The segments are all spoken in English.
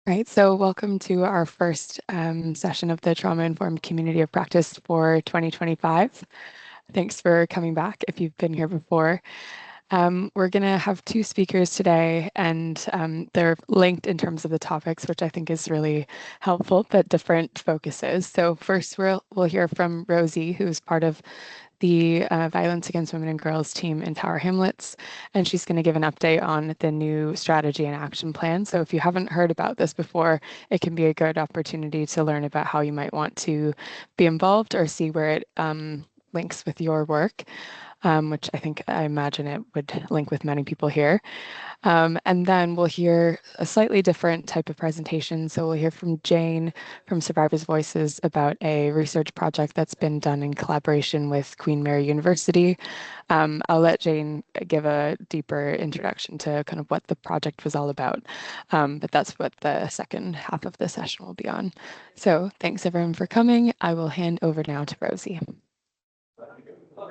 Right, so welcome to our first session of the Trauma-Informed Community of Practice for 2025. Thanks for coming back if you've been here before. We're going to have two speakers today, and they're linked in terms of the topics, which I think is really helpful, but different focuses. So first, we'll hear from Rosie, who's part of the Violence Against Women and Girls team in Tower Hamlets, and she's going to give an update on the new strategy and action plan. So if you haven't heard about this before, it can be a good opportunity to learn about how you might want to be involved or see where it links with your work, which I imagine it would link with many people here. And then we'll hear a slightly different type of presentation. So we'll hear from Jane from Survivors Voices about a research project that's been done in collaboration with Queen Mary University. I'll let Jane give a deeper introduction to kind of what the project was all about. But that's what the second half of the session will be on. So thanks everyone for coming. I will hand over now to Rosie.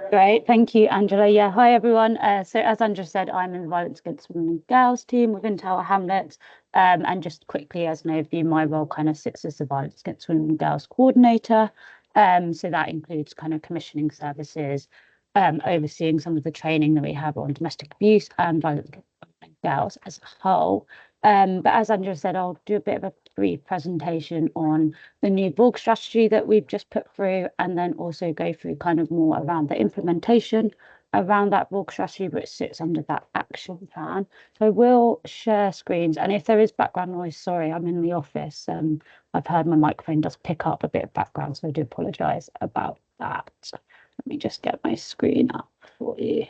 Great, thank you, Angela. Yeah, hi everyone. So as Angela said, I'm in the Violence Against Women and Girls team within Tower Hamlets. And just quickly, as an overview, my role kind of sits as the Violence Against Women and Girls coordinator. So that includes kind of commissioning services, overseeing some of the training that we have on domestic abuse and violence against women and girls as a whole. But as Angela said, I'll do a bit of a brief presentation on the new BORG strategy that we've just put through, and then also go through kind of more around the implementation around that BORG strategy, which sits under that action plan. So I will share screens, and if there is background noise, sorry, I'm in the office. I've heard my microphone does pick up a bit of background, so I do apologise about that. Let me just get my screen up for you.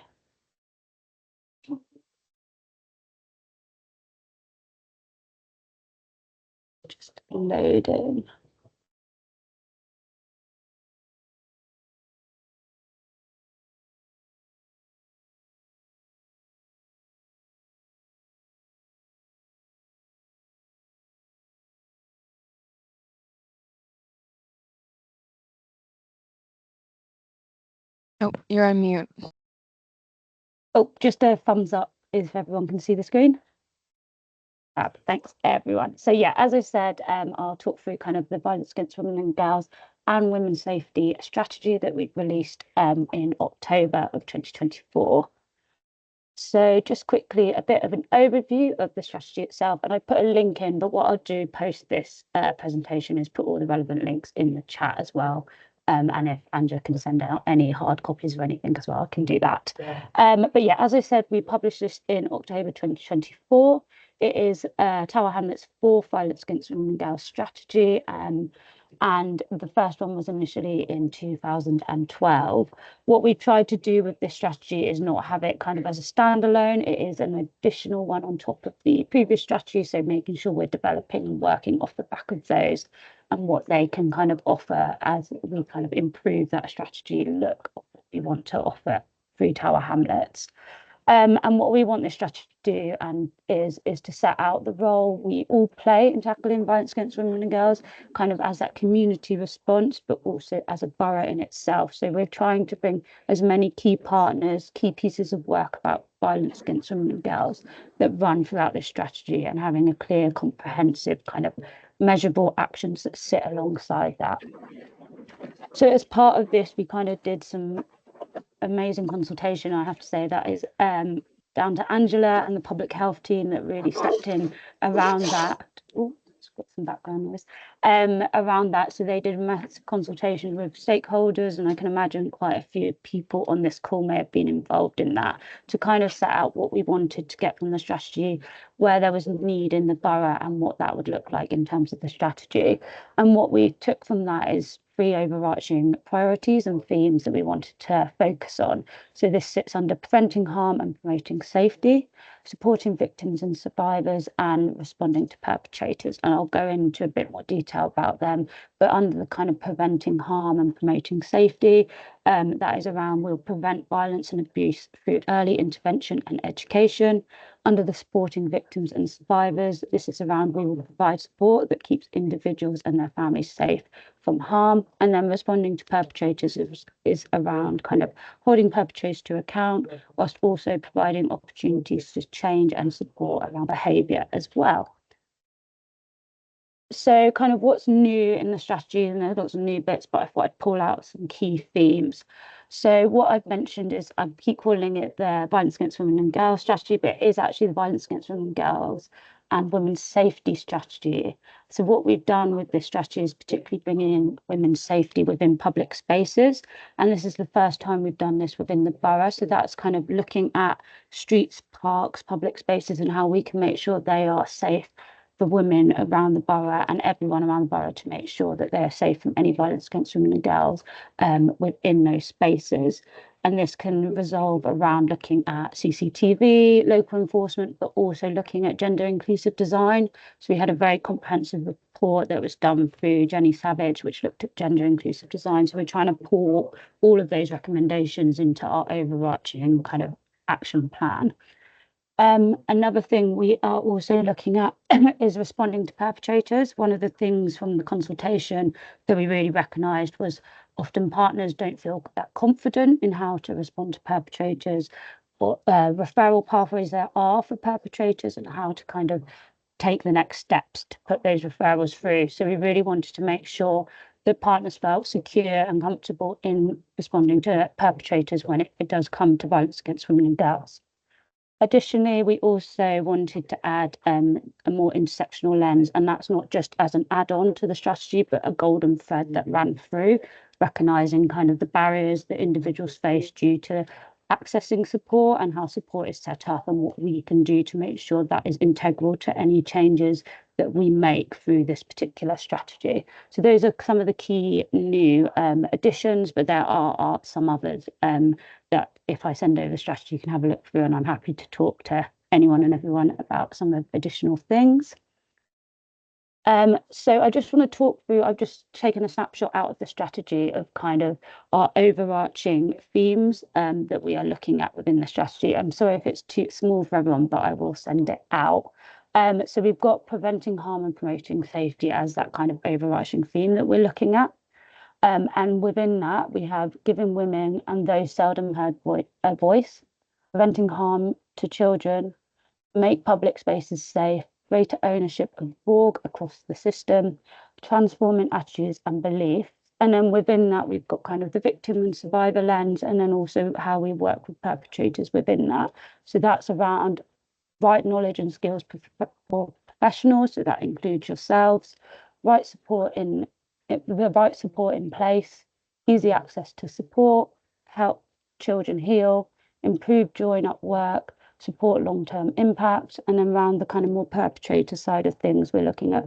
Just loading. Oh, you're on mute. Oh, just a thumbs up if everyone can see the screen. Thanks, everyone. So yeah, as I said, I'll talk through kind of the violence against women and girls and women's safety strategy that we released in October of 2024. So just quickly, a bit of an overview of the strategy itself, and I put a link in, but what I'll do post this presentation is put all the relevant links in the chat as well. And if Angela can send out any hard copies or anything as well, I can do that. But yeah, as I said, we published this in October 2024. It is Tower Hamlets' fourth violence against women and girls strategy. And the first one was initially in 2012. What we tried to do with this strategy is not have it kind of as a standalone. It is an additional one on top of the previous strategy. So making sure we're developing and working off the back of those and what they can kind of offer as we kind of improve that strategy look of what we want to offer through Tower Hamlets. And what we want this strategy to do is to set out the role we all play in tackling violence against women and girls, kind of as that community response, but also as a borough in itself. So we're trying to bring as many key partners, key pieces of work about violence against women and girls that run throughout this strategy, and having a clear, comprehensive kind of measurable actions that sit alongside that. So as part of this, we kind of did some amazing consultation, I have to say. That is down to Angela and the public health team that really stepped in around that. Oh, it's got some background noise. Around that. So they did massive consultation with stakeholders, and I can imagine quite a few people on this call may have been involved in that, to kind of set out what we wanted to get from the strategy, where there was need in the borough, and what that would look like in terms of the strategy. And what we took from that is three overarching priorities and themes that we wanted to focus on. So this sits under preventing harm and promoting safety, supporting victims and survivors, and responding to perpetrators. And I'll go into a bit more detail about them. But under the kind of preventing harm and promoting safety, that is around we'll prevent violence and abuse through early intervention and education. Under the supporting victims and survivors, this is around we will provide support that keeps individuals and their families safe from harm. And then responding to perpetrators is around kind of holding perpetrators to account, whilst also providing opportunities to change and support around behaviour as well. So kind of what's new in the strategy, and there's lots of new bits, but I thought I'd pull out some key themes. So what I've mentioned is I keep calling it the violence against women and girls strategy, but it is actually the violence against women and girls and women's safety strategy. So what we've done with this strategy is particularly bringing in women's safety within public spaces. And this is the first time we've done this within the borough. So that's kind of looking at streets, parks, public spaces, and how we can make sure they are safe for women around the borough and everyone around the borough to make sure that they're safe from any violence against women and girls within those spaces. And this can resolve around looking at CCTV, local enforcement, but also looking at gender inclusive design. So we had a very comprehensive report that was done through Jenny Savage, which looked at gender inclusive design. So we're trying to pour all of those recommendations into our overarching kind of action plan. Another thing we are also looking at is responding to perpetrators. One of the things from the consultation that we really recognised was often partners don't feel that confident in how to respond to perpetrators, or referral pathways there are for perpetrators, and how to kind of take the next steps to put those referrals through. So we really wanted to make sure that partners felt secure and comfortable in responding to perpetrators when it does come to violence against women and girls. Additionally, we also wanted to add a more intersectional lens, and that's not just as an add-on to the strategy, but a golden thread that ran through, recognizing kind of the barriers that individuals face due to accessing support and how support is set up and what we can do to make sure that is integral to any changes that we make through this particular strategy. So those are some of the key new additions, but there are some others that if I send over the strategy, you can have a look through, and I'm happy to talk to anyone and everyone about some of the additional things. So I just want to talk through, I've just taken a snapshot out of the strategy of kind of our overarching themes that we are looking at within the strategy. I'm sorry if it's too small for everyone, but I will send it out. So we've got preventing harm and promoting safety as that kind of overarching theme that we're looking at. And within that, we have giving women and those seldom heard a voice, preventing harm to children, make public spaces safe, greater ownership of org across the system, transforming attitudes and beliefs. And then within that, we've got kind of the victim and survivor lens, and then also how we work with perpetrators within that. So that's around right knowledge and skills for professionals, so that includes yourselves, right support in the right support in place, easy access to support, help children heal, improve join up work, support long-term impact, and then around the kind of more perpetrator side of things, we're looking at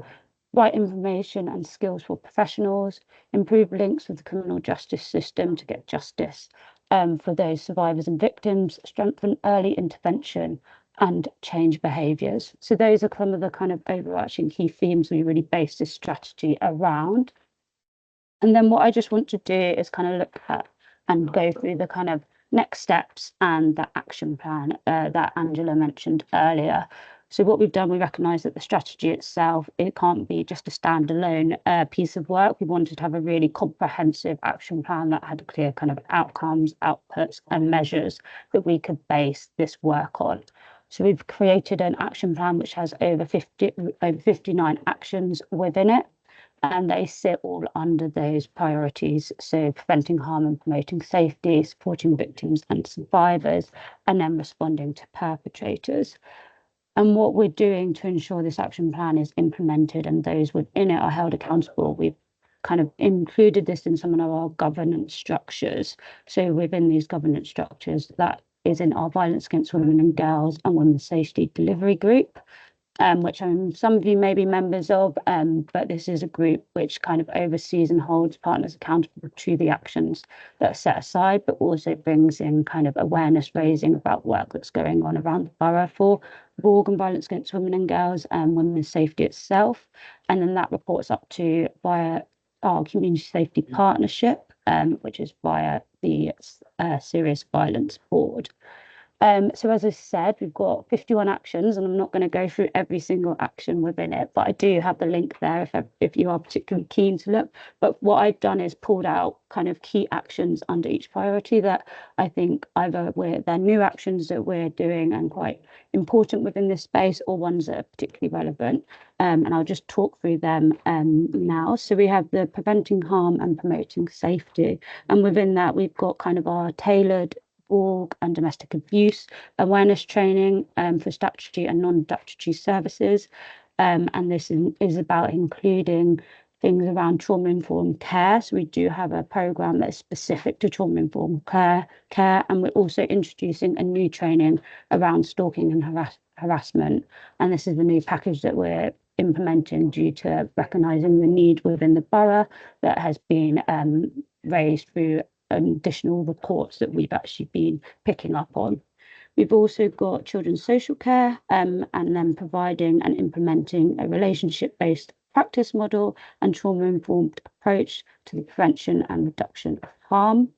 right information and skills for professionals, improve links with the criminal justice system to get justice for those survivors and victims, strengthen early intervention, and change behaviours. So those are some of the kind of overarching key themes we really base this strategy around. And then what I just want to do is kind of look at and go through the kind of next steps and the action plan that Angela mentioned earlier. So what we've done, we recognise that the strategy itself, it can't be just a standalone piece of work. We wanted to have a really comprehensive action plan that had clear kind of outcomes, outputs, and measures that we could base this work on. So we've created an action plan which has over 59 actions within it, and they sit all under those priorities. So preventing harm and promoting safety, supporting victims and survivors, and then responding to perpetrators. And what we're doing to ensure this action plan is implemented and those within it are held accountable, we've kind of included this in some of our governance structures. So within these governance structures, that is in our violence against women and girls and women's safety delivery group, which some of you may be members of, but this is a group which kind of oversees and holds partners accountable to the actions that are set aside, but also brings in kind of awareness raising about work that's going on around the borough for organ violence against women and girls and women's safety itself. And then that reports up to via our community safety partnership, which is via the Serious Violence Board. So as I said, we've got 51 actions, and I'm not going to go through every single action within it, but I do have the link there if you are particularly keen to look. But what I've done is pulled out kind of key actions under each priority that I think either they're new actions that we're doing and quite important within this space, or ones that are particularly relevant. And I'll just talk through them now. So we have the preventing harm and promoting safety, and within that we've got kind of our tailored org and domestic abuse awareness training for statutory and non-statutory services. And this is about including things around trauma-informed care. So we do have a program that's specific to trauma-informed care, and we're also introducing a new training around stalking and harassment. And this is the new package that we're implementing due to recognising the need within the borough that has been raised through additional reports that we've actually been picking up on. We've also got children's social care, and then providing and implementing a relationship-based practice model and trauma-informed approach to the prevention and reduction of harm.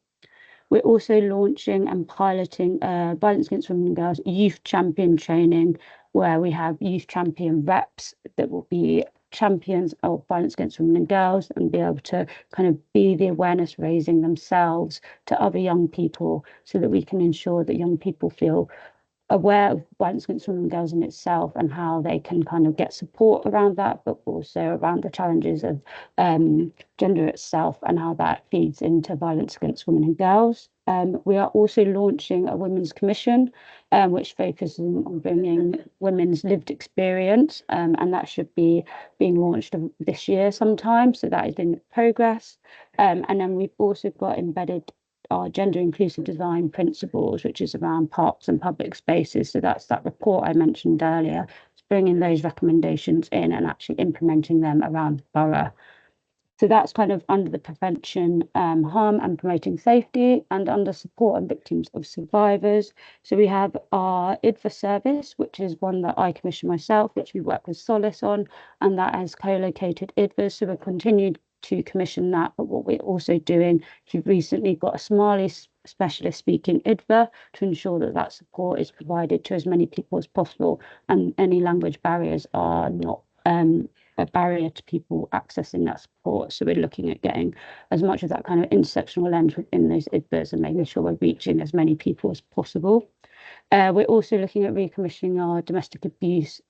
We're also launching and piloting Violence Against Women and Girls youth champion training, where we have youth champion reps that will be champions of violence against women and girls and be able to kind of be the awareness raising themselves to other young people, so that we can ensure that young people feel aware of violence against women and girls in itself and how they can kind of get support around that, but also around the challenges of gender itself and how that feeds into violence against women and girls. We are also launching a women's commission, which focuses on bringing women's lived experience, and that should be being launched this year sometime. So that is in progress. And then we've also got embedded our gender inclusive design principles, which is around parks and public spaces. So that's that report I mentioned earlier. It's bringing those recommendations in and actually implementing them around the borough. So that's kind of under the prevention, harm and promoting safety, and under support and victims of survivors. So we have our IDVA service, which is one that I commission myself, which we work with Solace on, and that has co-located IDVAs. So we're continuing to commission that. But what we're also doing, we've recently got a Somali specialist speaking IDVA to ensure that that support is provided to as many people as possible, and any language barriers are not a barrier to people accessing that support. So we're looking at getting as much of that kind of intersectional lens within those IDVAs and making sure we're reaching as many people as possible. We're also looking at recommissioning our domestic abuse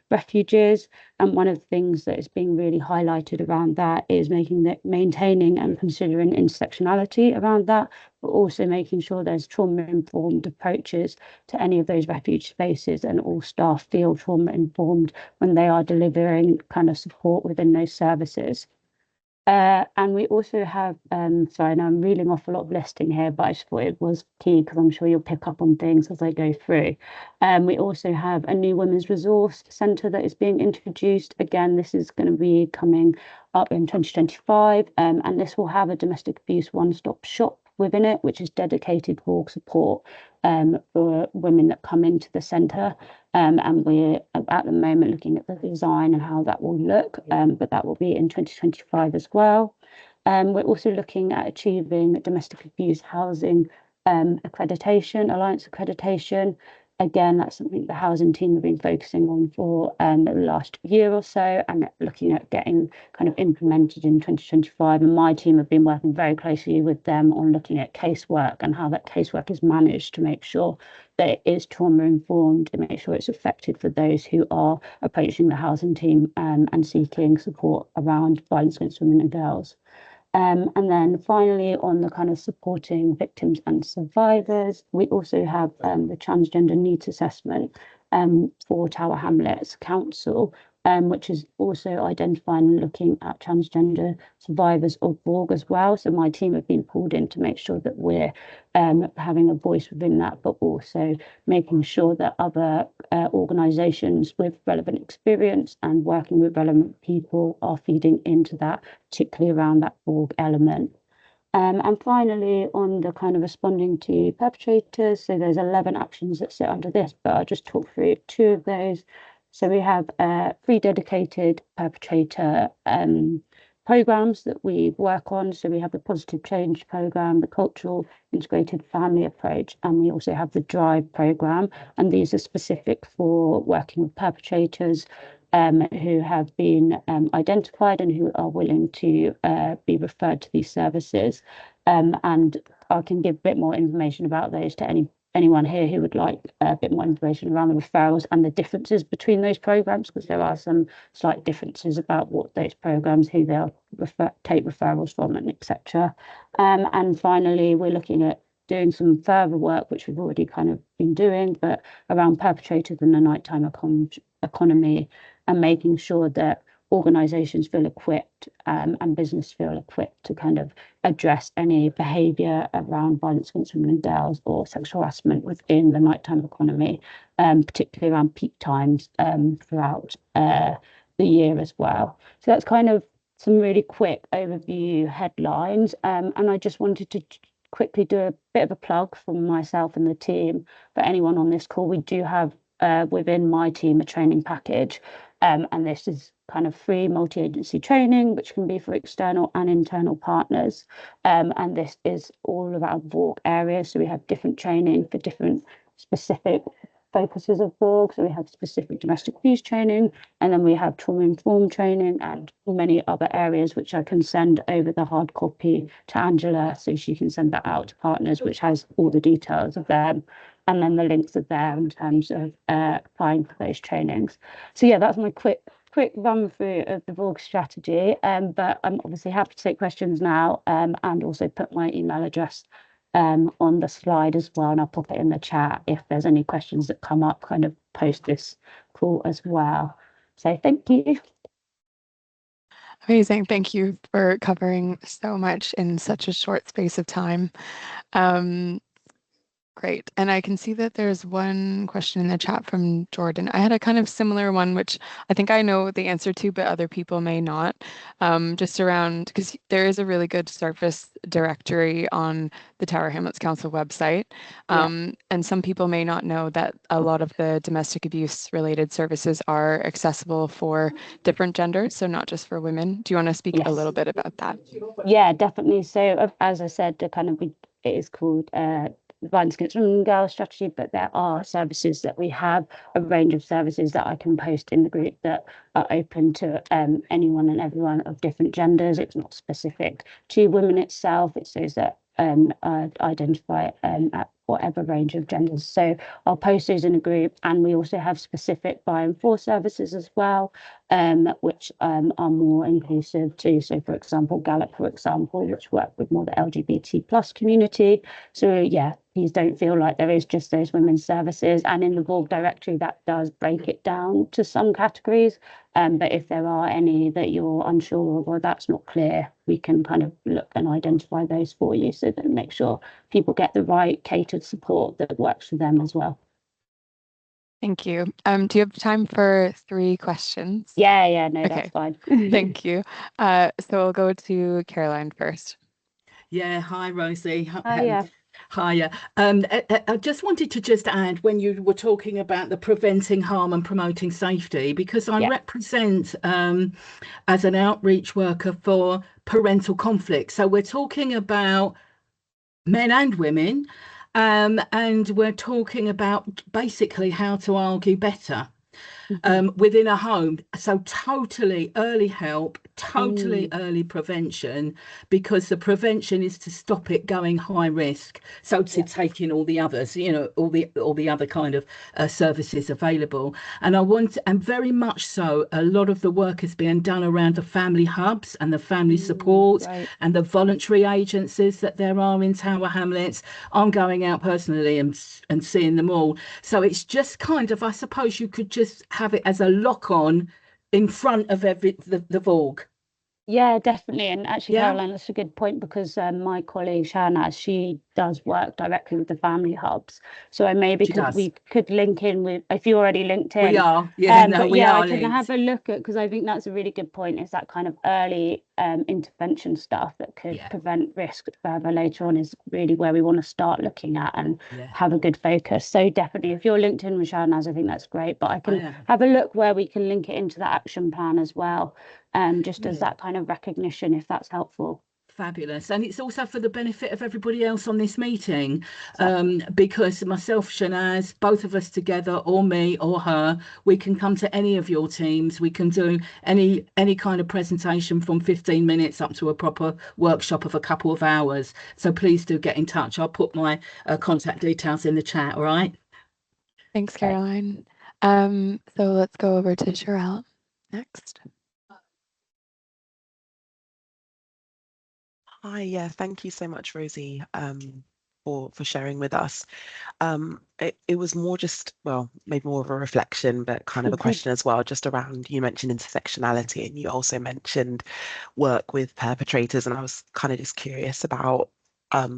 refuges, and one of the things that is being really highlighted around that is maintaining and considering intersectionality around that, but also making sure there's trauma-informed approaches to any of those refuge spaces, and all staff feel trauma-informed when they are delivering kind of support within those services. And we also have, sorry, now I'm reeling off a lot of listing here, but I just thought it was key because I'm sure you'll pick up on things as I go through. We also have a new women's resource centre that is being introduced. Again, this is going to be coming up in 2025, and this will have a domestic abuse one-stop shop within it, which is dedicated for support for women that come into the centre. And we're at the moment looking at the design and how that will look, but that will be in 2025 as well. We're also looking at achieving domestic abuse housing accreditation, Alliance accreditation. Again, that's something the housing team have been focusing on for the last year or so, and looking at getting kind of implemented in 2025. And my team have been working very closely with them on looking at casework and how that casework is managed to make sure that it is trauma informed, and make sure it's effective for those who are approaching the housing team and seeking support around violence against women and girls. And then finally, on the kind of supporting victims and survivors, we also have the transgender needs assessment for Tower Hamlets Council, which is also identifying and looking at transgender survivors of Borg as well. So my team have been pulled in to make sure that we're having a voice within that, but also making sure that other organisations with relevant experience and working with relevant people are feeding into that, particularly around that Borg element. And finally, on the kind of responding to perpetrators, so there's 11 actions that sit under this, but I'll just talk through two of those. So we have 3 dedicated perpetrator programs that we work on. So we have the Positive Change program, the Cultural Integrated Family Approach, and we also have the Drive program. And these are specific for working with perpetrators who have been identified and who are willing to be referred to these services. And I can give a bit more information about those to anyone here who would like a bit more information around the referrals and the differences between those programs, because there are some slight differences about what those programs, who they'll take referrals from, and etc. And finally, we're looking at doing some further work, which we've already kind of been doing, but around perpetrators in the nighttime economy, and making sure that organizations feel equipped and business feel equipped to kind of address any behavior around violence against women and girls or sexual harassment within the nighttime economy, particularly around peak times throughout the year as well. So that's kind of some really quick overview headlines. And I just wanted to quickly do a bit of a plug from myself and the team. For anyone on this call, we do have within my team a training package. And this is kind of free multi-agency training, which can be for external and internal partners. And this is all of our VORG areas. So we have different training for different specific focuses of VORG. So we have specific domestic abuse training, and then we have trauma-informed training and many other areas, which I can send over the hard copy to Angela so she can send that out to partners, which has all the details of them. And then the links are there in terms of applying for those trainings. So yeah, that's my quick run through of the VORG strategy. But I'm obviously happy to take questions now, and also put my email address on the slide as well, and I'll pop it in the chat if there's any questions that come up kind of post this call as well. So thank you. Amazing. Thank you for covering so much in such a short space of time. Great. And I can see that there's one question in the chat from Jordan. I had a kind of similar one, which I think I know the answer to, but other people may not. Just around, because there is a really good service directory on the Tower Hamlets Council website. And some people may not know that a lot of the domestic abuse related services are accessible for different genders, so not just for women. Do you want to speak a little bit about that? Yeah, definitely. So as I said, it is called violence against women and girls strategy, but there are services that we have, a range of services that I can post in the group that are open to anyone and everyone of different genders. It's not specific to women itself. It's those that identify at whatever range of genders. So I'll post those in a group, and we also have specific by and for services as well, which are more inclusive too. So for example, Gallup, for example, which work with more the LGBT plus community. So yeah, please don't feel like there is just those women's services. And in the VORG directory, that does break it down to some categories. But if there are any that you're unsure of or that's not clear, we can kind of look and identify those for you so that make sure people get the right catered support that works for them as well. Thank you. Do you have time for 3 questions? Yeah, no, Okay. That's fine. Thank you. So we'll go to Caroline first. Yeah, hi Rosie. Hiya. Hiya. I just wanted to just add when you were talking about the preventing harm and promoting safety, because I represent as an outreach worker for parental conflict. So we're talking about men and women, and we're talking about basically how to argue better within a home. So totally early help, totally early prevention, because the prevention is to stop it going high risk. So to take in all the others, all the other kind of services available. And very much so, a lot of the work is being done around the family hubs and the family support and the voluntary agencies that there are in Tower Hamlets. I'm going out personally and seeing them all. So it's just kind of, I suppose you could just have it as a lock on in front of the VORG. Yeah, definitely. And actually, Caroline, that's a good point, because my colleague Shana, she does work directly with the family hubs. So I maybe we could link in with, if you already linked in. We are, yeah, no, but we yeah, are I can linked. have a look at, because I think that's a really good point, is that kind of early intervention stuff that could prevent risk further later on is really where we want to start looking at and have a good focus. So definitely, if you're linked in with Naz, I think that's great, but I can have a look where we can link it into the action plan as well, just as that kind of recognition, if that's helpful. Fabulous. And it's also for the benefit of everybody else on this meeting, because myself, Shanaz, both of us together, or me or her, we can come to any of your teams. We can do any kind of presentation from 15 minutes up to a proper workshop of a couple of hours. So please do get in touch. I'll put my contact details in the chat, all right? Thanks, Caroline. So let's go over to Sherelle next. Hi, yeah, thank you so much, Rosie, for sharing with us. It was more just, well, maybe more of a reflection, but kind of a question as well, just around, you mentioned intersectionality, and you also mentioned work with perpetrators, and I was kind of just curious about a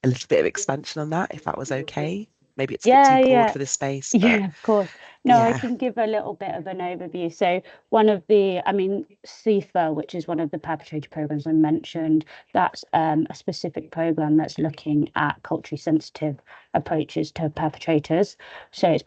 little bit of expansion on that, if that was okay. Maybe it's a bit too broad for this space. But yeah, of course. No, I can give a little bit of an overview. So one of the, I mean, CIFA, which is one of the perpetrator programs I mentioned, that's a specific program that's looking at culturally sensitive approaches to perpetrators. So it's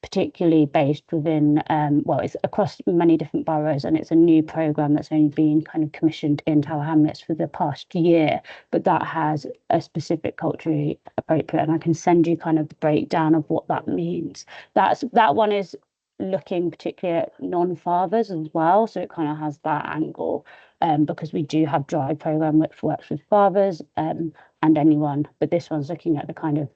particularly based within, well, it's across many different boroughs, and it's a new program that's only been kind of commissioned in Tower Hamlets for the past year, but that has a specific culturally appropriate, and I can send you kind of the breakdown of what that means. That one is looking particularly at non-fathers as well, so it kind of has that angle, because we do have Drive program which works with fathers and anyone, but this one's looking at the kind of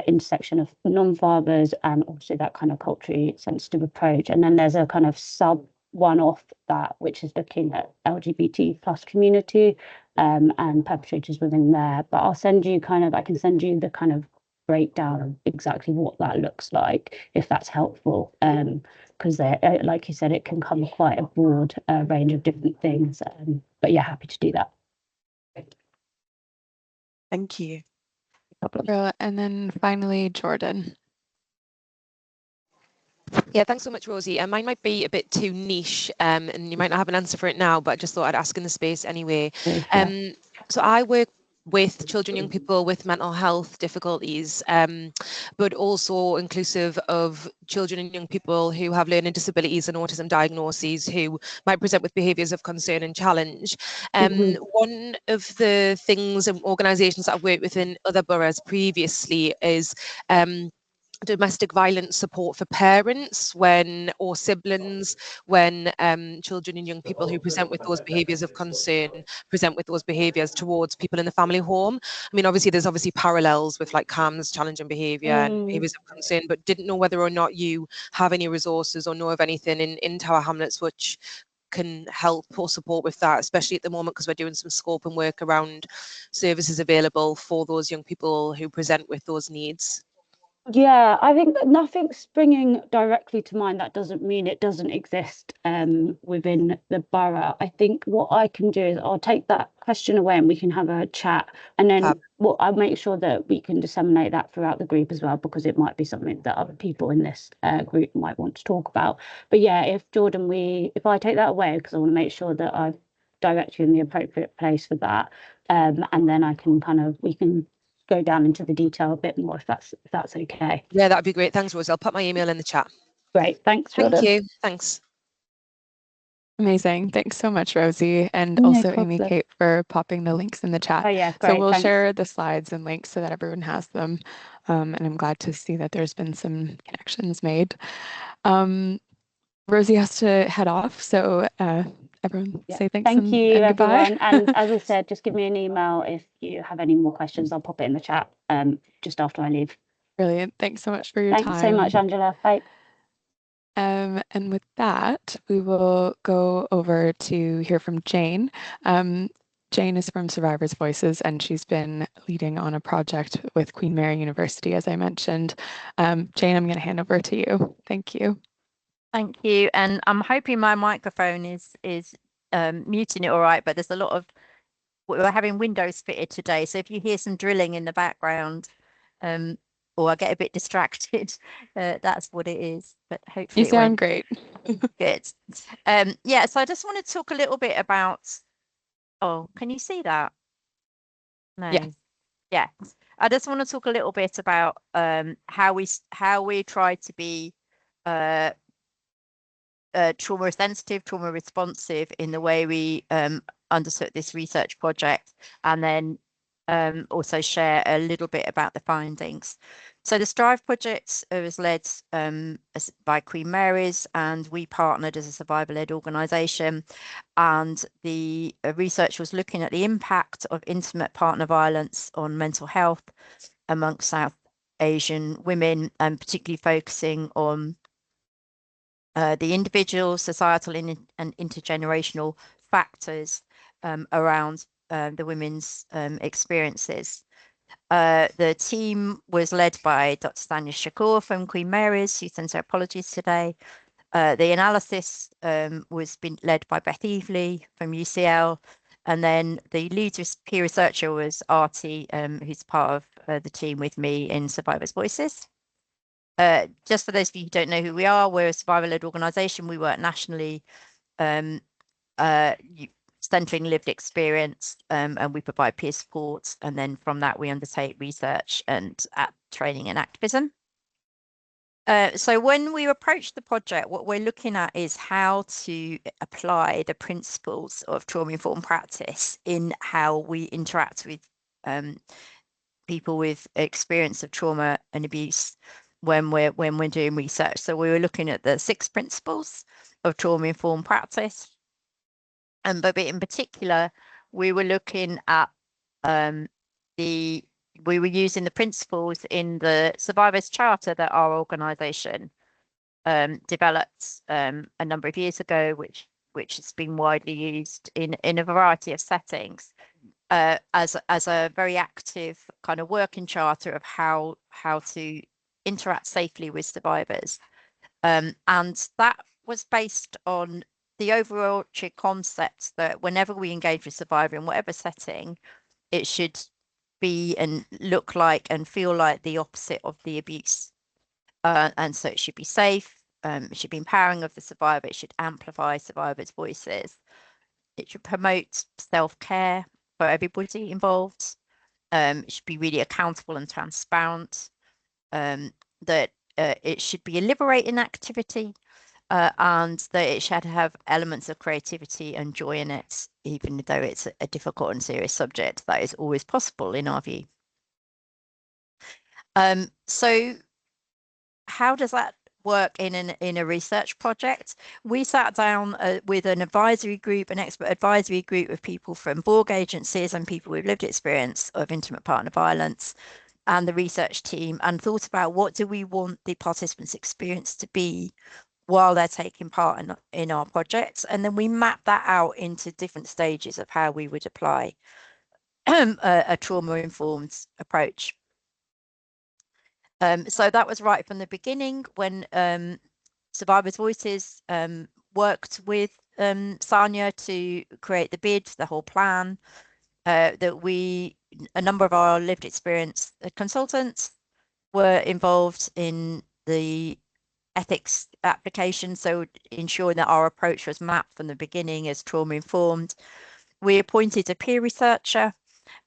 intersection of non-fathers and also that kind of culturally sensitive approach. And then there's a kind of sub one off that, which is looking at LGBT plus community and perpetrators within there. But I'll send you I can send you the kind of breakdown of exactly what that looks like, if that's helpful. Because like you said, it can cover quite a broad range of different things. But yeah, happy to do that. Thank you. And then finally, Jordan. Yeah, thanks so much, Rosie. Mine might be a bit too niche, and you might not have an answer for it now, but I just thought I'd ask in the space anyway. So I work with children, young people with mental health difficulties, but also inclusive of children and young people who have learning disabilities and autism diagnoses who might present with behaviours of concern and challenge. One of the things and organisations that I've worked with in other boroughs previously is domestic violence support for parents or siblings when children and young people who present with those behaviours of concern present with those behaviours towards people in the family home. I mean, obviously there's parallels with like CAMS, challenging behaviour and behaviours of concern, but didn't know whether or not you have any resources or know of anything in Tower Hamlets which can help or support with that, especially at the moment, because we're doing some scope and work around services available for those young people who present with those needs. Yeah, I think that nothing's springing directly to mind. That doesn't mean it doesn't exist within the borough. I think what I can do is I'll take that question away and we can have a chat, and then I'll make sure that we can disseminate that throughout the group as well, because it might be something that other people in this group might want to talk about. But yeah, if I take that away, because I want to make sure that I direct you in the appropriate place for that, and then we can go down into the detail a bit more, if that's okay. Yeah, that'd be great. Thanks, Rosie. I'll put my email in the chat. Great, thanks, Jordan. Thank you. Thanks. Amazing. Thanks so much, Rosie, and also Amy Kate for popping the links in the chat. Oh yeah, great. So we'll share the slides and links so that everyone has them. And I'm glad to see that there's been some connections made. Rosie has to head off, so everyone say thanks Thank you, and goodbye. everyone. And as I said, just give me an email if you have any more questions. I'll pop it in the chat just after I leave. Brilliant. Thanks so much for your time. Thanks so much, Angela. Bye. And with that, we will go over to hear from Jane. Jane is from Survivors Voices, and she's been leading on a project with Queen Mary University, as I mentioned. Jane, I'm going to hand over to you. Thank you. Thank you. And I'm hoping my microphone is muting it all right, but there's a lot of we're having windows fitted today. So if you hear some drilling in the background, or I get a bit distracted, that's what it is. But hopefully you sound great. Good. Yeah, so I just want to talk a little bit about, oh, can you see that? No. Yes. Yeah. I just want to talk a little bit about how we try to be trauma sensitive, trauma responsive in the way we undertook this research project, and then also share a little bit about the findings. So the Strive project was led by Queen Mary's, and we partnered as a survivor-led organisation. And the research was looking at the impact of intimate partner violence on mental health amongst South Asian women, and particularly focusing on the individual, societal, and intergenerational factors around the women's experiences. The team was led by Dr. Tanya Shakur from Queen Mary's, who sends her apologies today. The analysis was led by Beth Evely from UCL. And then the lead peer researcher was Artie, who's part of the team with me in Survivors' Voices. Just for those of you who don't know who we are, we're a survivor-led organisation. We work nationally, centering lived experience, and we provide peer support. And then from that, we undertake research and training and activism. So when we approach the project, what we're looking at is how to apply the principles of trauma-informed practice in how we interact with people with experience of trauma and abuse when we're doing research. So we were looking at the 6 principles of trauma-informed practice, but in particular, we were looking at we were using the principles in the Survivors Charter that our organisation developed a number of years ago, which has been widely used in a variety of settings as a very active kind of working charter of how to interact safely with survivors. And that was based on the overarching concept that whenever we engage with survivor in whatever setting, it should be and look like and feel like the opposite of the abuse. And so it should be safe, it should be empowering of the survivor, it should amplify survivors' voices, it should promote self-care for everybody involved, it should be really accountable and transparent, that it should be a liberating activity, and that it should have elements of creativity and joy in it, even though it's a difficult and serious subject. That is always possible in our view. So how does that work in a research project? We sat down with an advisory group, an expert advisory group of people from Borg agencies and people with lived experience of intimate partner violence, and the research team, and thought about what do we want the participants' experience to be while they're taking part in our projects. And then we map that out into different stages of how we would apply a trauma-informed approach. So that was right from the beginning when Survivors' Voices worked with Sanya to create the bid, the whole plan, that a number of our lived experience consultants were involved in the ethics application, so ensuring that our approach was mapped from the beginning as trauma informed. We appointed a peer researcher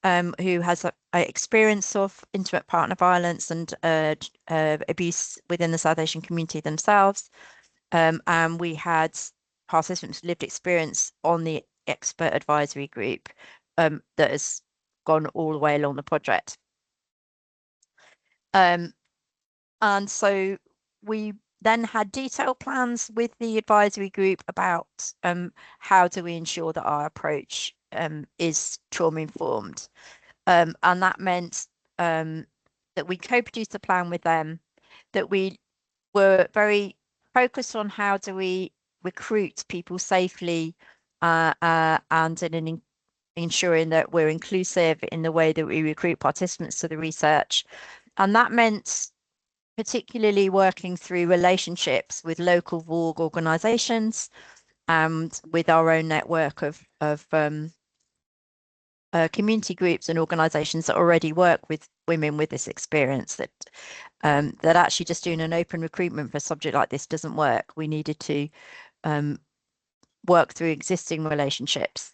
who has experience of intimate partner violence and abuse within the South Asian community themselves, and we had participants with lived experience on the expert advisory group that has gone all the way along the project. And so we then had detailed plans with the advisory group about how do we ensure that our approach is trauma informed. And that meant that we co-produced a plan with them, that we were very focused on how do we recruit people safely and in ensuring that we're inclusive in the way that we recruit participants to the research. And that meant particularly working through relationships with local VORG organisations and with our own network of community groups and organisations that already work with women with this experience, that that actually just doing an open recruitment for a subject like this doesn't work. We needed to work through existing relationships.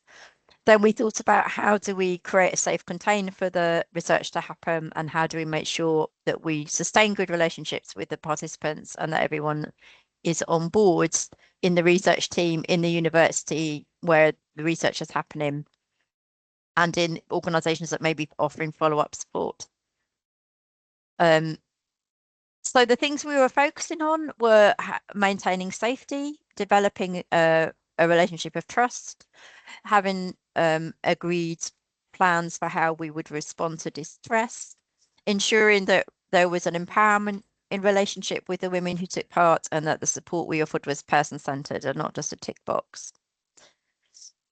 Then we thought about how do we create a safe container for the research to happen, and how do we make sure that we sustain good relationships with the participants and that everyone is on board in the research team, in the university where the research is happening, and in organisations that may be offering follow-up support. So the things we were focusing on were maintaining safety, developing a relationship of trust, having agreed plans for how we would respond to distress, ensuring that there was an empowerment in relationship with the women who took part, and that the support we offered was person-centered and not just a tick box.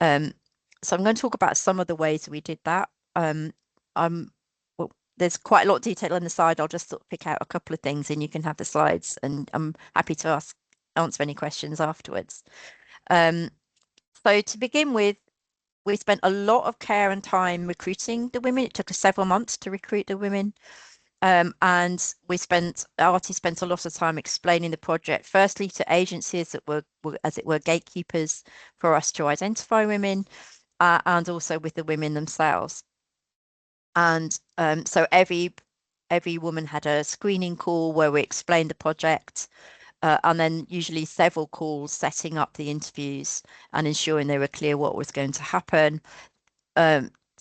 So I'm going to talk about some of the ways we did that. Well, there's quite a lot of detail on the side. I'll just sort of pick out a couple of things, and you can have the slides, and I'm happy to answer any questions afterwards. So to begin with, we spent a lot of care and time recruiting the women. It took us several months to recruit the women. And Artie spent a lot of time explaining the project, firstly to agencies that were, as it were, gatekeepers for us to identify women, and also with the women themselves. And so every woman had a screening call where we explained the project, and then usually several calls setting up the interviews and ensuring they were clear what was going to happen.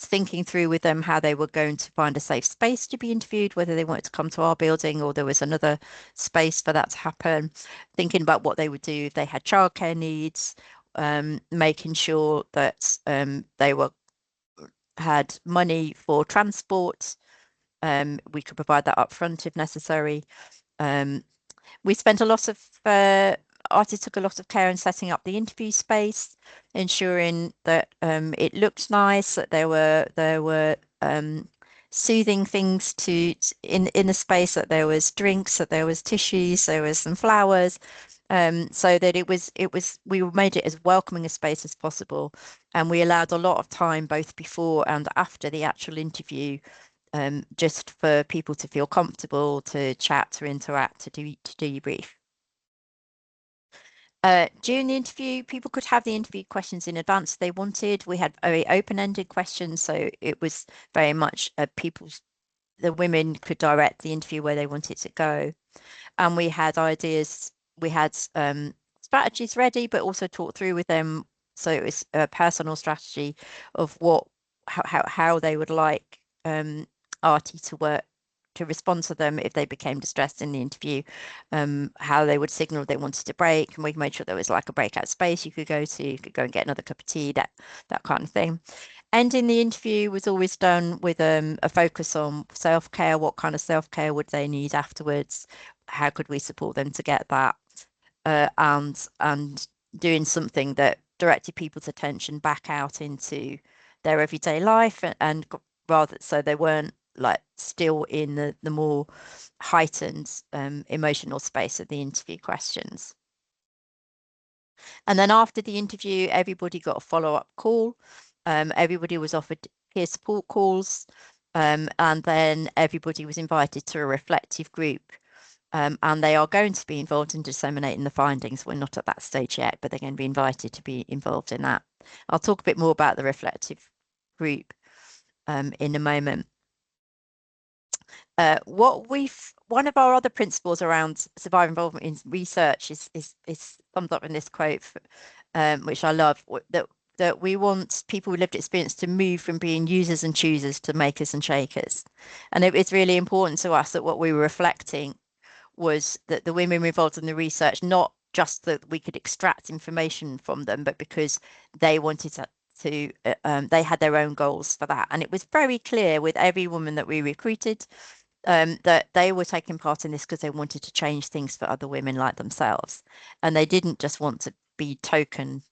Thinking through with them how they were going to find a safe space to be interviewed, whether they wanted to come to our building or there was another space for that to happen. Thinking about what they would do if they had childcare needs, making sure that they had money for transport. We could provide that up front if necessary. We spent a lot of Artie took a lot of care in setting up the interview space, ensuring that it looked nice, that there were soothing things in the space, that there was drinks, that there was tissues, there was some flowers, so that we made it as welcoming a space as possible, and we allowed a lot of time both before and after the actual interview, just for people to feel comfortable, to chat, to interact, to debrief. During the interview, people could have the interview questions in advance if they wanted. We had very open-ended questions, so it was very much the women could direct the interview where they wanted to go. And we had ideas, we had strategies ready, but also talked through with them. So it was a personal strategy of how they would like Artie to work, to respond to them if they became distressed in the interview, how they would signal they wanted to break, and we made sure there was like a breakout space you could go and get another cup of tea, that kind of thing. Ending the interview was always done with a focus on self-care. What kind of self-care would they need afterwards? How could we support them to get that? And doing something that directed people's attention back out into their everyday life, and rather so they weren't like still in the more heightened emotional space of the interview questions. And then after the interview, everybody got a follow-up call. Everybody was offered peer support calls, and then everybody was invited to a reflective group. And they are going to be involved in disseminating the findings. We're not at that stage yet, but they're going to be invited to be involved in that. I'll talk a bit more about the reflective group in a moment. One of our other principles around survivor involvement in research is summed up in this quote, which I love, that we want people with lived experience to move from being users and choosers to makers and shakers. And it's really important to us that what we were reflecting was that the women involved in the research, not just that we could extract information from them, but because they wanted to they had their own goals for that. And it was very clear with every woman that we recruited that they were taking part in this because they wanted to change things for other women like themselves. And they didn't just want to be token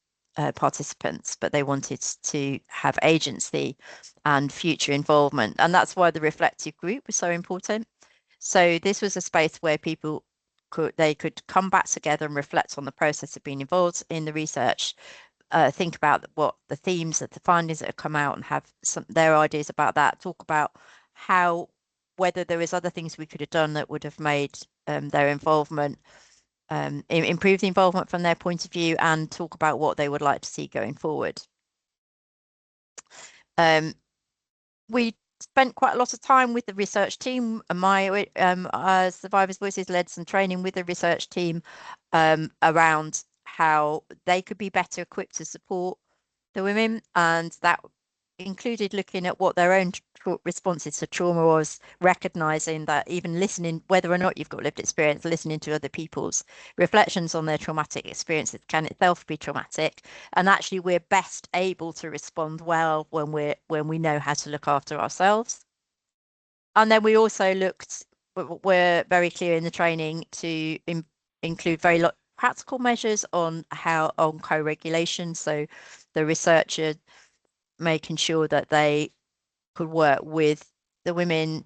participants, but they wanted to have agency and future involvement. And that's why the reflective group was so important. So this was a space where people could come back together and reflect on the process of being involved in the research, think about what the themes of the findings that have come out and have their ideas about that, talk about whether there is other things we could have done that would have made their involvement, improve the involvement from their point of view, and talk about what they would like to see going forward. We spent quite a lot of time with the research team. My Survivors Voices led some training with the research team around how they could be better equipped to support the women, and that included looking at what their own responses to trauma was, recognizing that even listening, whether or not you've got lived experience, listening to other people's reflections on their traumatic experiences can itself be traumatic, and actually we're best able to respond well when we know how to look after ourselves. And then we also we're very clear in the training to include very practical measures on co-regulation, so the researcher making sure that they could work with the women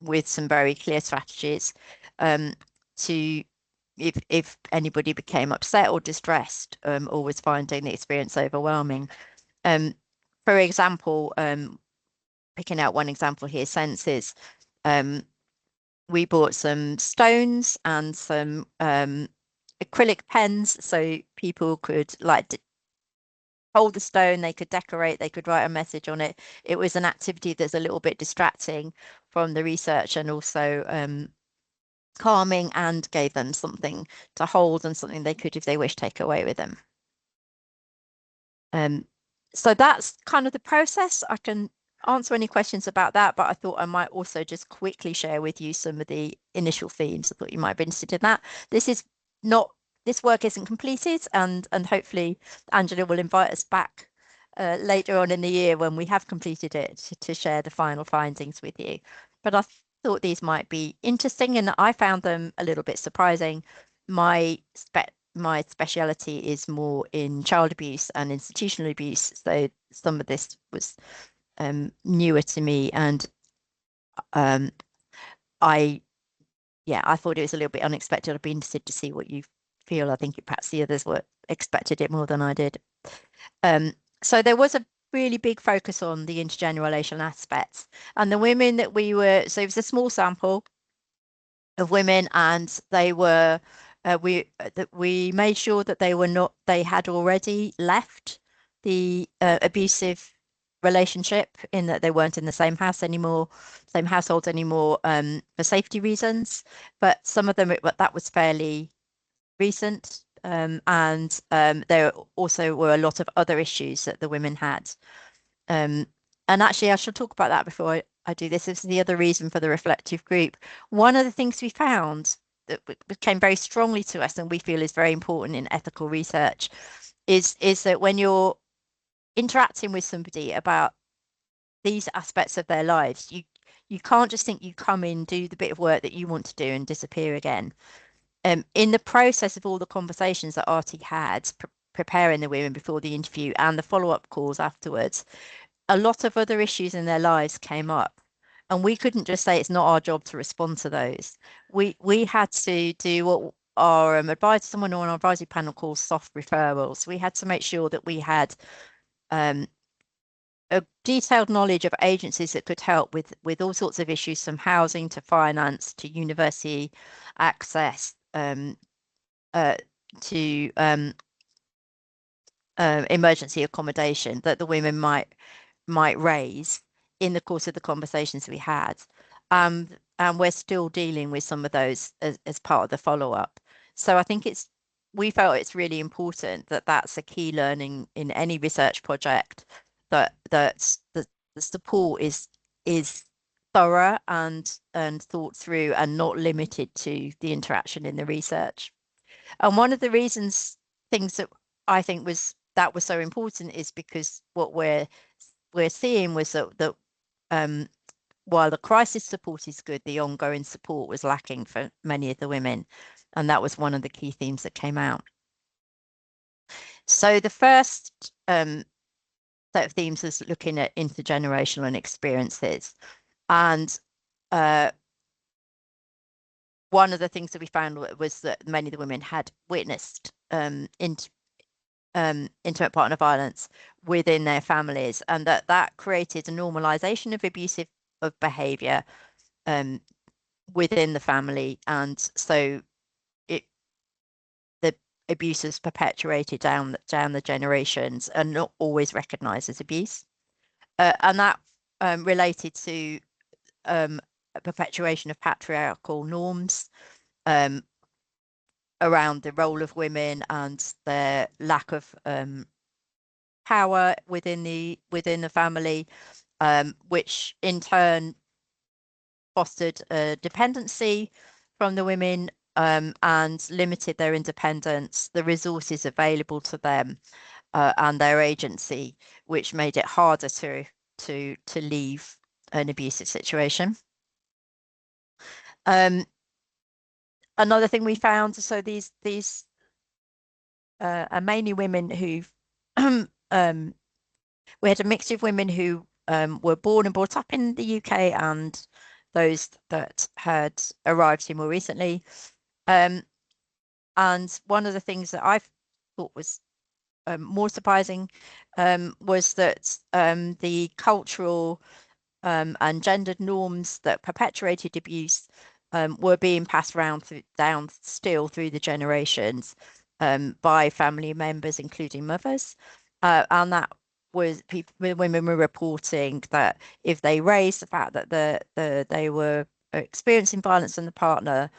with some very clear strategies to if anybody became upset or distressed or was finding the experience overwhelming. For example, picking out one example here, senses. We bought some stones and some acrylic pens so people could hold the stone, they could decorate, they could write a message on it. It was an activity that's a little bit distracting from the research and also calming, and gave them something to hold and something they could, if they wish, take away with them. So that's kind of the process. I can answer any questions about that, but I thought I might also just quickly share with you some of the initial themes. I thought you might be interested in that. This work isn't completed, and hopefully Angela will invite us back later on in the year when we have completed it to share the final findings with you. But I thought these might be interesting, and I found them a little bit surprising. My speciality is more in child abuse and institutional abuse, so some of this was newer to me, and I thought it was a little bit unexpected. I'd be interested to see what you feel. I think perhaps the others expected it more than I did. So there was a really big focus on the intergenerational aspects, and the women that so it was a small sample of women, and they were we made sure that they had already left the abusive relationship, in that they weren't in the same household anymore for safety reasons, but some of them that was fairly recent, and there also were a lot of other issues that the women had, and actually I should talk about that before I do this. This is the other reason for the reflective group. One of the things we found that became very strongly to us, and we feel is very important in ethical research, is that when you're interacting with somebody about these aspects of their lives, you can't just think you come in, do the bit of work that you want to do, and disappear again. In the process of all the conversations that Artie had preparing the women before the interview and the follow-up calls afterwards, a lot of other issues in their lives came up, and we couldn't just say it's not our job to respond to those. We had to do what our someone on our advisory panel calls soft referrals. We had to make sure that we had a detailed knowledge of agencies that could help with all sorts of issues, from housing to finance to university access, to emergency accommodation, that the women might raise in the course of the conversations we had. And we're still dealing with some of those as part of the follow-up. So I think we felt it's really important that that's a key learning in any research project, that the support is thorough and thought through, and not limited to the interaction in the research. And one of the things that I think was so important is because what we're seeing was that while the crisis support is good, the ongoing support was lacking for many of the women, and that was one of the key themes that came out. So the first set of themes was looking at intergenerational experiences, and one of the things that we found was that many of the women had witnessed intimate partner violence within their families, and that created a normalization of abusive behavior within the family, and so the abuse is perpetuated down the generations and not always recognized as abuse, and that related to a perpetuation of patriarchal norms around the role of women and their lack of power within the family, which in turn fostered a dependency from the women and limited their independence, the resources available to them, and their agency, which made it harder to leave an abusive situation. Another thing we found, so these are mainly women who've we had a mixture of women who were born and brought up in the UK and those that had arrived here more recently. And one of the things that I thought was more surprising was that the cultural and gendered norms that perpetuated abuse were being passed down still through the generations by family members, including mothers. And that was women were reporting that if they raised the fact that they were experiencing violence from the partner,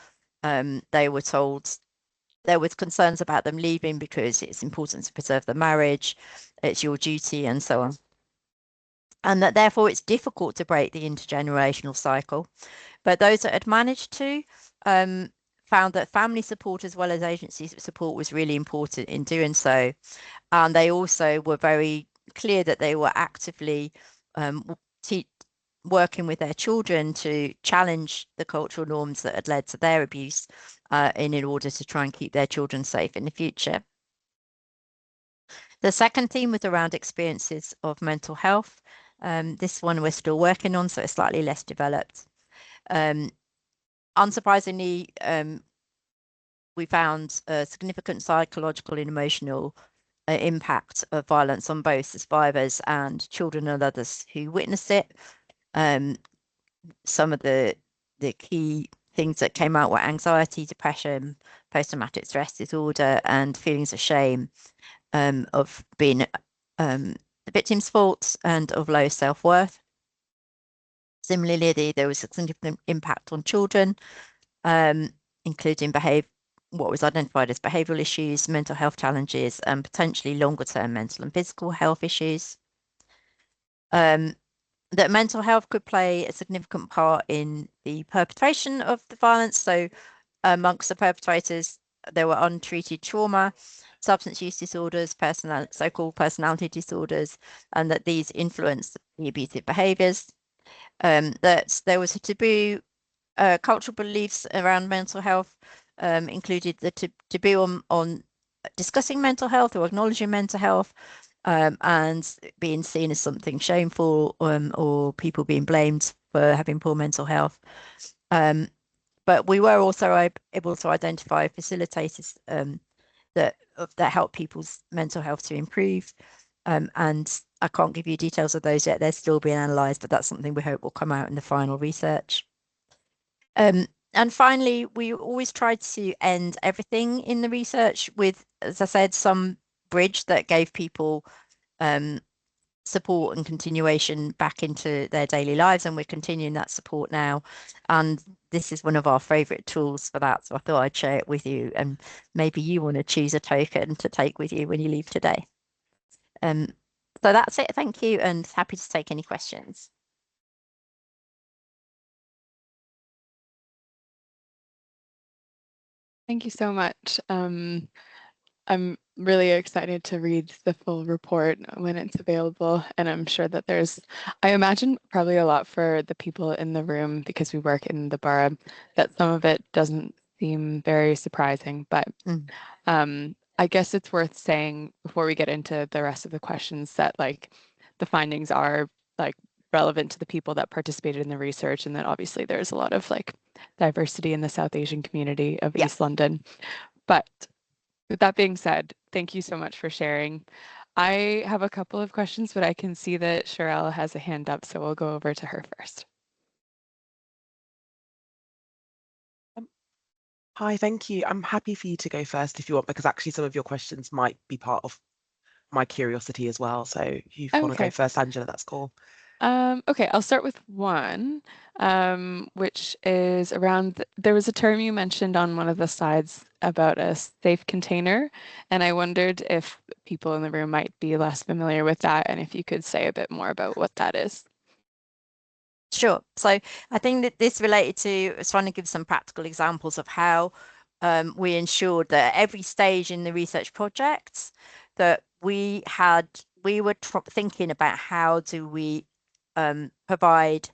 they were told there was concerns about them leaving because it's important to preserve the marriage, it's your duty, and so on. And that therefore it's difficult to break the intergenerational cycle. But those that had managed to found that family support as well as agency support was really important in doing so. And they also were very clear that they were actively working with their children to challenge the cultural norms that had led to their abuse in order to try and keep their children safe in the future. The second theme was around experiences of mental health. This one we're still working on, so it's slightly less developed. Unsurprisingly, we found a significant psychological and emotional impact of violence on both the survivors and children and others who witnessed it. Some of the key things that came out were anxiety, depression, post-traumatic stress disorder, and feelings of shame of being the victim's fault and of low self-worth. Similarly, there was a significant impact on children, including what was identified as behavioural issues, mental health challenges, and potentially longer-term mental and physical health issues. That mental health could play a significant part in the perpetration of the violence. So amongst the perpetrators, there were untreated trauma, substance use disorders, so-called personality disorders, and that these influenced the abusive behaviours. That there was a taboo cultural beliefs around mental health, included the taboo on discussing mental health or acknowledging mental health, and being seen as something shameful, or people being blamed for having poor mental health. But we were also able to identify facilitators that help people's mental health to improve. And I can't give you details of those yet. They're still being analysed, but that's something we hope will come out in the final research. And finally, we always tried to end everything in the research with, as I said, some bridge that gave people support and continuation back into their daily lives, and we're continuing that support now. And this is one of our favourite tools for that, so I thought I'd share it with you, and maybe you want to choose a token to take with you when you leave today. So that's it. Thank you, and happy to take any questions. Thank you so much. I'm really excited to read the full report when it's available, and I'm sure that I imagine probably a lot for the people in the room, because we work in the borough, that some of it doesn't seem very surprising, but I guess it's worth saying before we get into the rest of the questions that like the findings are like relevant to the people that participated in the research, and that obviously there's a lot of like diversity in the South Asian community of East London. But with that being said, Thank you so much for sharing. I have a couple of questions, but I can see that Sherelle has a hand up, so we'll go over to her first. Hi, thank you. I'm happy for you to go first if you want, because actually some of your questions might be part of my curiosity as well. So if you want to go first, Angela, that's cool. Okay, I'll start with one, which is around, there was a term you mentioned on one of the slides about a safe container, and I wondered if people in the room might be less familiar with that, and if you could say a bit more about what that is. Sure. So I think that this related to trying to give some practical examples of how we ensured that at every stage in the research projects that we were thinking about how do we provide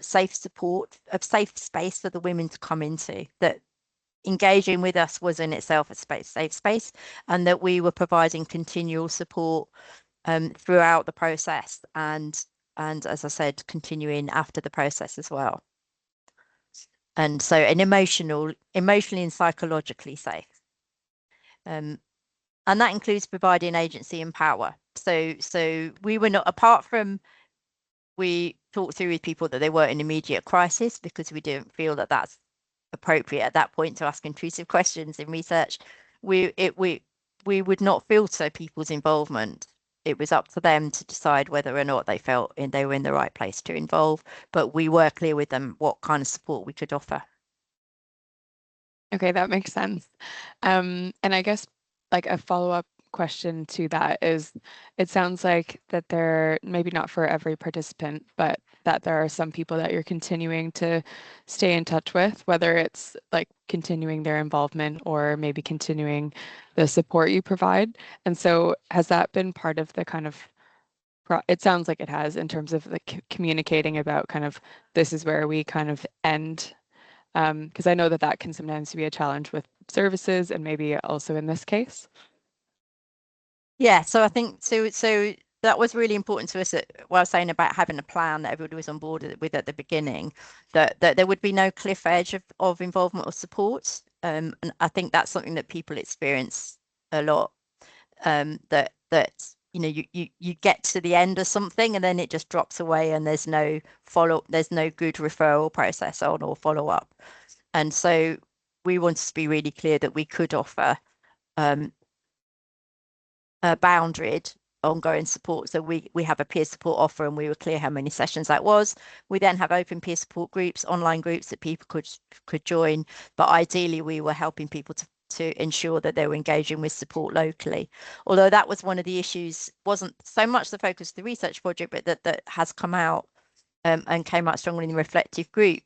safe support, a safe space for the women to come into, that engaging with us was in itself a safe space, and that we were providing continual support throughout the process, and as I said, continuing after the process as well. And so an emotionally and psychologically safe. And that includes providing agency and power. So we were not, apart from we talked through with people that they were in immediate crisis, because we didn't feel that that's appropriate at that point to ask intrusive questions in research. We would not filter people's involvement. It was up to them to decide whether or not they felt they were in the right place to involve, but we were clear with them what kind of support we could offer. Okay, that makes sense. And I guess like a follow-up question to that is, it sounds like that there, maybe not for every participant, but that there are some people that you're continuing to stay in touch with, whether it's like continuing their involvement or maybe continuing the support you provide. And so has that been part of the kind of, it sounds like it has, in terms of like communicating about kind of, this is where we kind of end, because I know that that can sometimes be a challenge with services, and maybe also in this case. Yeah, so I think so that was really important to us. What I was saying about having a plan that everybody was on board with at the beginning, that there would be no cliff edge of involvement or support. And I think that's something that people experience a lot. That you know, you get to the end of something and then it just drops away, and there's no good referral process on or follow up. And so we wanted to be really clear that we could offer boundaried ongoing support. So we have a peer support offer, and we were clear how many sessions that was. We then have open peer support groups, online groups that people could join, but ideally we were helping people to ensure that they were engaging with support locally. Although that was one of the issues, wasn't so much the focus of the research project, but that has come out and came out strongly in the reflective group.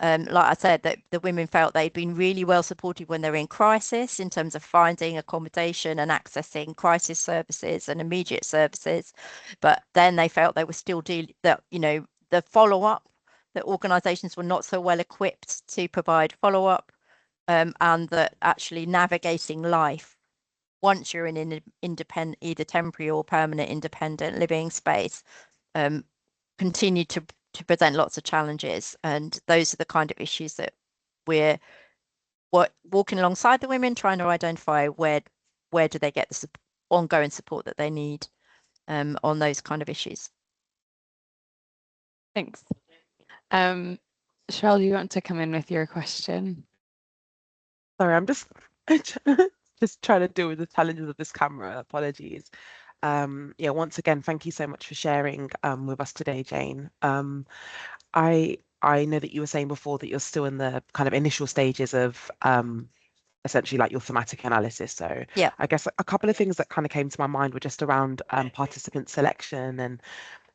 Like I said, that the women felt they'd been really well supported when they're in crisis, in terms of finding accommodation and accessing crisis services and immediate services. But then they felt they were still that, you know, the follow-up, that organisations were not so well equipped to provide follow-up, and that actually navigating life once you're in an independent, either temporary or permanent independent living space, continued to present lots of challenges. And those are the kind of issues that we're walking alongside the women, trying to identify where do they get the ongoing support that they need on those kind of issues. Thanks. Cheryl, do you want to come in with your question? Sorry, I'm just just trying to deal with the challenges of this camera. Apologies. Yeah, once again, thank you so much for sharing with us today, Jane. I know that you were saying before that you're still in the kind of initial stages of essentially like your thematic analysis. So yeah, I guess a couple of things that kind of came to my mind were just around participant selection, and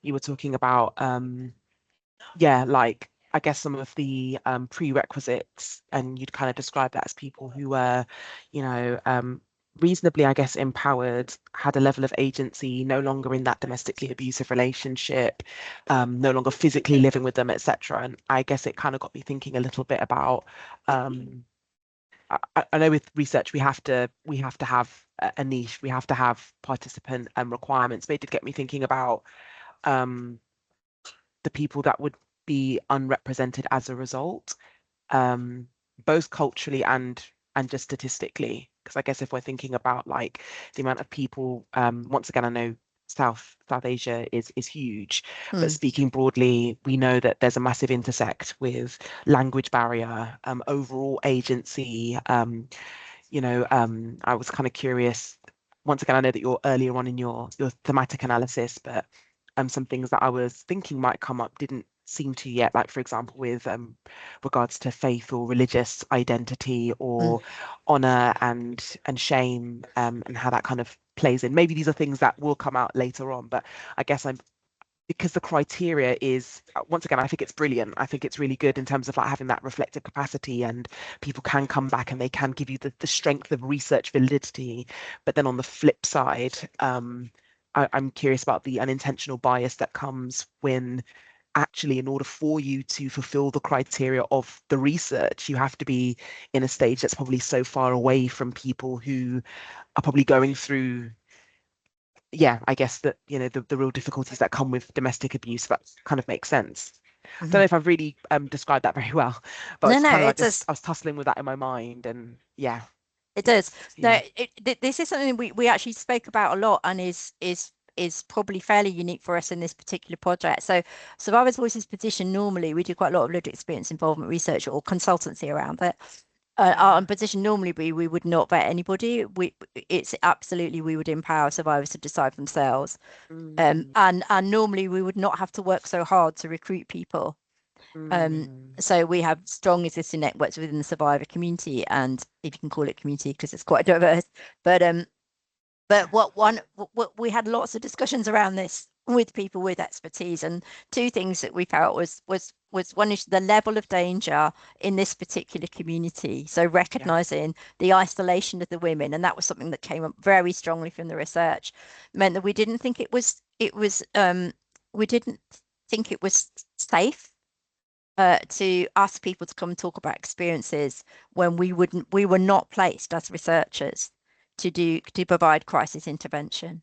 you were talking about yeah, like I guess some of the prerequisites, and you'd kind of describe that as people who were, you know, reasonably, I guess, empowered, had a level of agency, no longer in that domestically abusive relationship, no longer physically living with them, etc. And I guess it kind of got me thinking a little bit about I know with research we have to have a niche, we have to have participant requirements, but it did get me thinking about the people that would be unrepresented as a result, both culturally and just statistically. Because I guess if we're thinking about like the amount of people, once again, I know South Asia is huge, but speaking broadly, we know that there's a massive intersect with language barrier, overall agency. I was kind of curious. Once again, I know that you're earlier on in your thematic analysis, but some things that I was thinking might come up didn't seem to yet, like for example with regards to faith or religious identity or honor and shame, and how that kind of plays in. Maybe these are things that will come out later on, but I guess because the criteria is, once again, I think it's brilliant. I think it's really good in terms of like having that reflective capacity, and people can come back and they can give you the strength of research validity. But then on the flip side, I'm curious about the unintentional bias that comes when actually, in order for you to fulfill the criteria of the research, you have to be in a stage that's probably so far away from people who are probably going through, I guess that, the real difficulties that come with domestic abuse. That kind of makes sense. I don't know if I've really described that very well, but it's kind of like I was tussling with that in my mind, and yeah. It does. No, this is something we actually spoke about a lot, and is probably fairly unique for us in this particular project. So Survivors' Voices position, normally we do quite a lot of lived experience involvement research or consultancy around it. Our position normally we would not vet anybody. It's absolutely, we would empower survivors to decide themselves. And normally we would not have to work so hard to recruit people. So we have strong existing networks within the survivor community, and if you can call it community, because it's quite diverse. But what we had lots of discussions around this with people with expertise, and two things that we felt was one is the level of danger in this particular community. So recognizing the isolation of the women, and that was something that came up very strongly from the research, meant that we didn't think it was safe to ask people to come and talk about experiences when we were not placed as researchers to provide crisis intervention.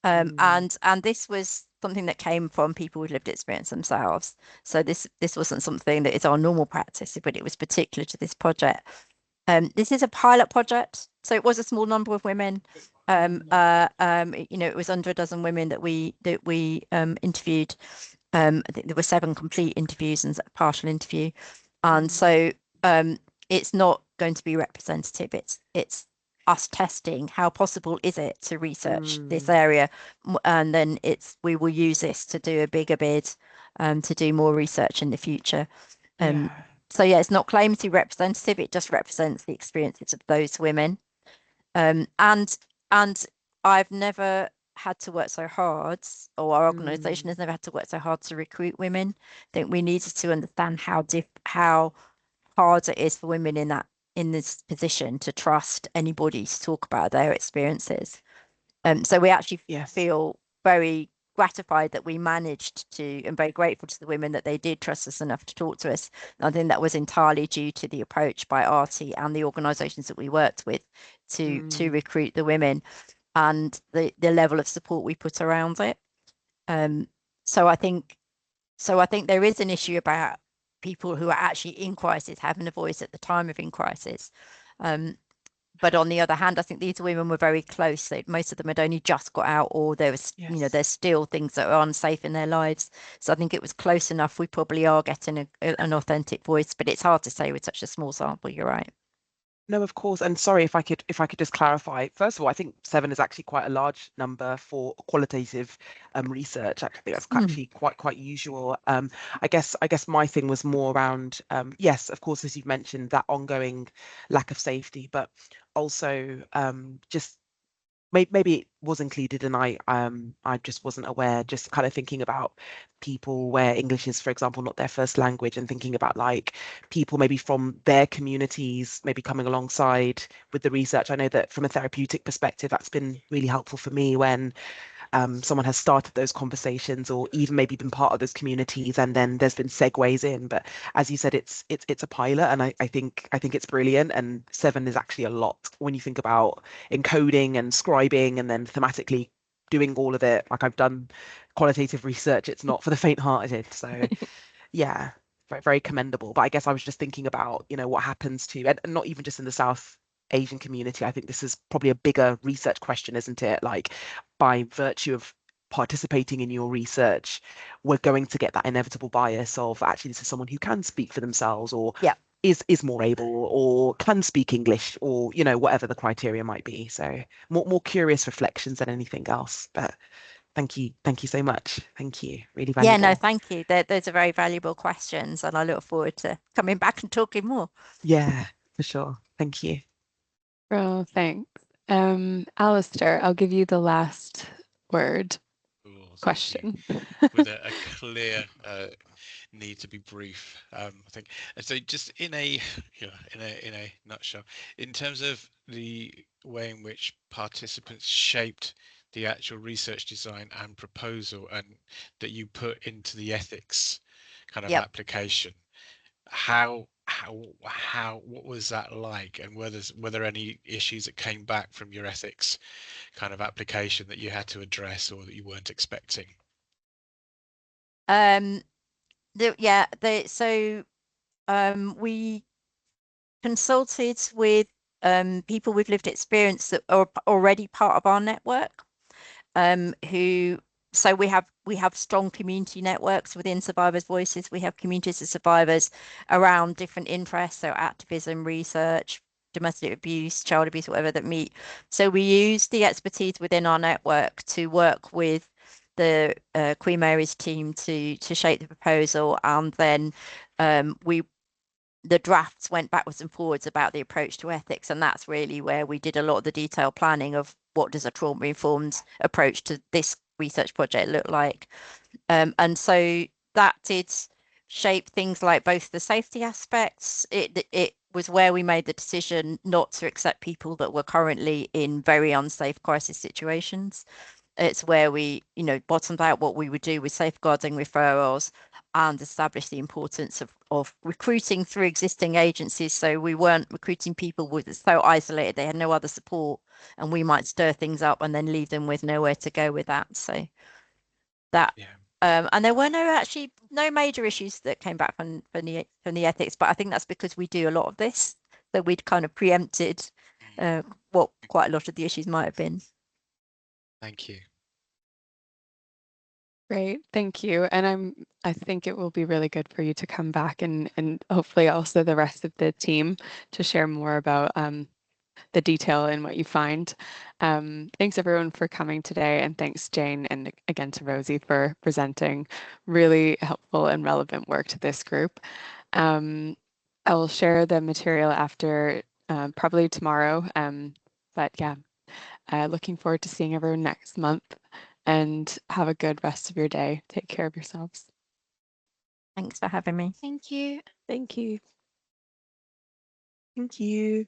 And this was something that came from people with lived experience themselves. So this wasn't something that is our normal practice, but it was particular to this project. This is a pilot project, so it was a small number of women. It was under a dozen women that we interviewed. I think there were 7 complete interviews and a partial interview, and so it's not going to be representative. It's us testing how possible is it to research this area, and then we will use this to do a bigger bid, to do more research in the future. So it's not claimed to be representative. It just represents the experiences of those women, and I've never had to work so hard, or our organization has never had to work so hard to recruit women. I think we needed to understand how hard it is for women in this position to trust anybody to talk about their experiences. So we actually feel very gratified that we managed to, and very grateful to the women that they did trust us enough to talk to us. And I think that was entirely due to the approach by Artie and the organizations that we worked with to recruit the women, and the level of support we put around it. So I think there is an issue about people who are actually in crisis having a voice at the time of in crisis. But on the other hand, I think these women were very close. Most of them had only just got out, or there was, there's still things that are unsafe in their lives. So I think it was close enough. We probably are getting an authentic voice, but it's hard to say with such a small sample. You're right. No, of course. And sorry, if I could just clarify. First of all, I think 7 is actually quite a large number for qualitative research. I think that's actually quite usual. I guess my thing was more around, yes, of course, as you've mentioned, that ongoing lack of safety, but also just maybe it was included and I just wasn't aware, just kind of thinking about people where English is, for example, not their first language, and thinking about like people maybe from their communities maybe coming alongside with the research. I know that from a therapeutic perspective, that's been really helpful for me when someone has started those conversations, or even maybe been part of those communities, and then there's been segues in. But as you said, it's a pilot, and I think it's brilliant. And 7 is actually a lot when you think about encoding and scribing, and then thematically doing all of it. Like, I've done qualitative research; it's not for the faint-hearted. So yeah, very, very commendable. But I guess I was just thinking about what happens to, and not even just in the South Asian community, I think this is probably a bigger research question, isn't it? Like, by virtue of participating in your research, we're going to get that inevitable bias of actually this is someone who can speak for themselves, or is more able, or can speak English, or whatever the criteria might be. So more curious reflections than anything else. But thank you so much. Thank you, really valuable. Yeah, no, thank you. Those are very valuable questions, and I look forward to coming back and talking more. Yeah, for sure. Thank you. Well, thanks. Alistair, I'll give you the last word. Question. With a clear need to be brief, I think. And so, just in a nutshell, in terms of the way in which participants shaped the actual research design and proposal, and that you put into the ethics kind of application, what was that like, and were there any issues that came back from your ethics kind of application that you had to address or that you weren't expecting? We consulted with people with lived experience that are already part of our network, so we have strong community networks within Survivors' Voices. We have communities of survivors around different interests, so activism, research, domestic abuse, child abuse, whatever, that meet. So we use the expertise within our network to work with the Queen Mary's team to shape the proposal, and then the drafts went backwards and forwards about the approach to ethics, and that's really where we did a lot of the detailed planning of what does a trauma-informed approach to this research project look like. And so that did shape things like both the safety aspects. It was where we made the decision not to accept people that were currently in very unsafe crisis situations. It's where we, bottomed out what we would do with safeguarding referrals and establish the importance of recruiting through existing agencies. So we weren't recruiting people with so isolated, they had no other support, and we might stir things up and then leave them with nowhere to go with that. So that, and there were no major issues that came back from the ethics, but I think that's because we do a lot of this. So we'd kind of preempted what quite a lot of the issues might have been. Thank you. Great, thank you. And I think it will be really good for you to come back and hopefully also the rest of the team to share more about the detail in what you find. Thanks everyone for coming today, and thanks Jane and again to Rosie for presenting really helpful and relevant work to this group. I will share the material after probably tomorrow, but yeah, looking forward to seeing everyone next month, and have a good rest of your day. Take care of yourselves. Thanks for having me. Thank you. Thank you. Thank you.